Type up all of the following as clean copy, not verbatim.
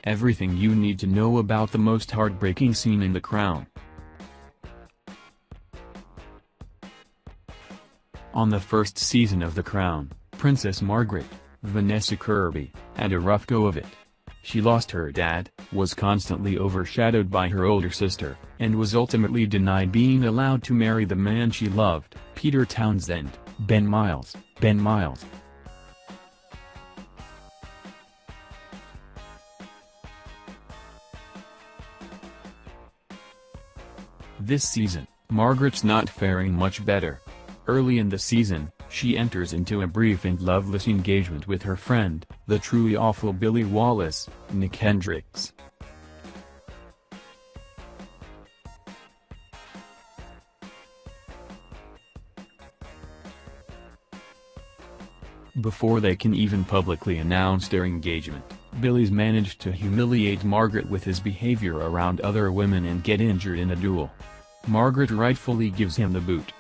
Everything you need to know about the most heartbreaking scene in The Crown. On the first season of The Crown, Princess Margaret, Vanessa Kirby, had a rough go of it. She lost her dad, was constantly overshadowed by her older sister, and was ultimately denied being allowed to marry the man she loved, Peter Townsend, Ben Miles. This season, Margaret's not faring much better. Early in the season, she enters into a brief and loveless engagement with her friend, the truly awful Billy Wallace, Nick Hendricks. Before they can even publicly announce their engagement, Billy's managed to humiliate Margaret with his behavior around other women and get injured in a duel. Margaret rightfully gives him the boot.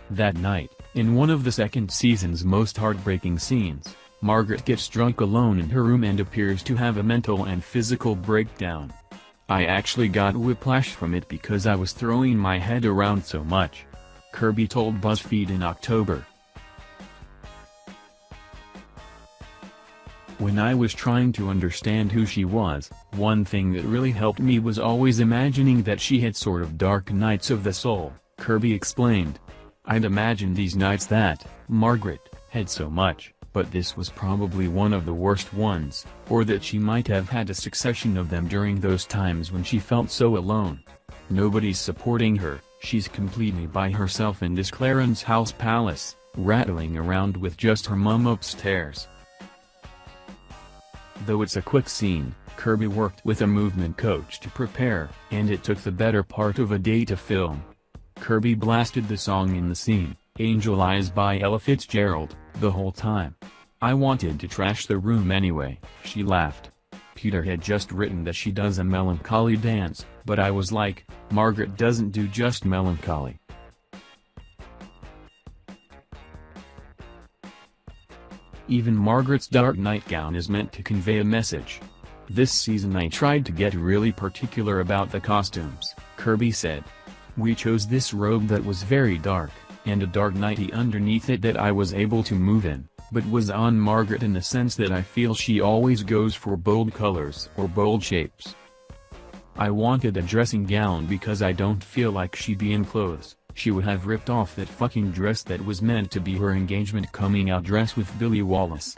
That night, in one of the second season's most heartbreaking scenes, Margaret gets drunk alone in her room and appears to have a mental and physical breakdown. I actually got whiplash from it because I was throwing my head around so much. Kirby told BuzzFeed in October. When I was trying to understand who she was, one thing that really helped me was always imagining that she had sort of dark nights of the soul, Kirby explained. I'd imagined these nights that, Margaret, had so much, but this was probably one of the worst ones, or that she might have had a succession of them during those times when she felt so alone. Nobody's supporting her, she's completely by herself in this Clarence House palace, rattling around with just her mum upstairs. Though it's a quick scene, Kirby worked with a movement coach to prepare, and it took the better part of a day to film. Kirby blasted the song in the scene, Angel Eyes by Ella Fitzgerald, the whole time. I wanted to trash the room anyway, she laughed. Peter had just written that she does a melancholy dance, but I was like, Margaret doesn't do just melancholy. Even Margaret's dark nightgown is meant to convey a message. This season I tried to get really particular about the costumes, Kirby said. We chose this robe that was very dark, and a dark nightie underneath it that I was able to move in, but was on Margaret in the sense that I feel she always goes for bold colors or bold shapes. I wanted a dressing gown because I don't feel like she'd be in clothes, she would have ripped off that fucking dress that was meant to be her engagement coming out dress with Billy Wallace.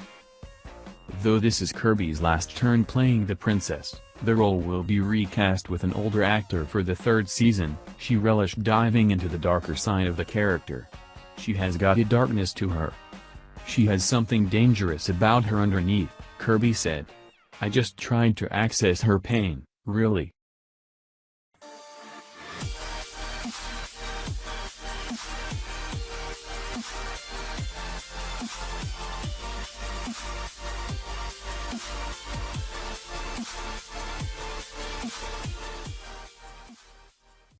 Though this is Kirby's last turn playing the princess, the role will be recast with an older actor for the third season. She relished diving into the darker side of the character. She has got a darkness to her. She has something dangerous about her underneath, Kirby said. I just tried to access her pain, really.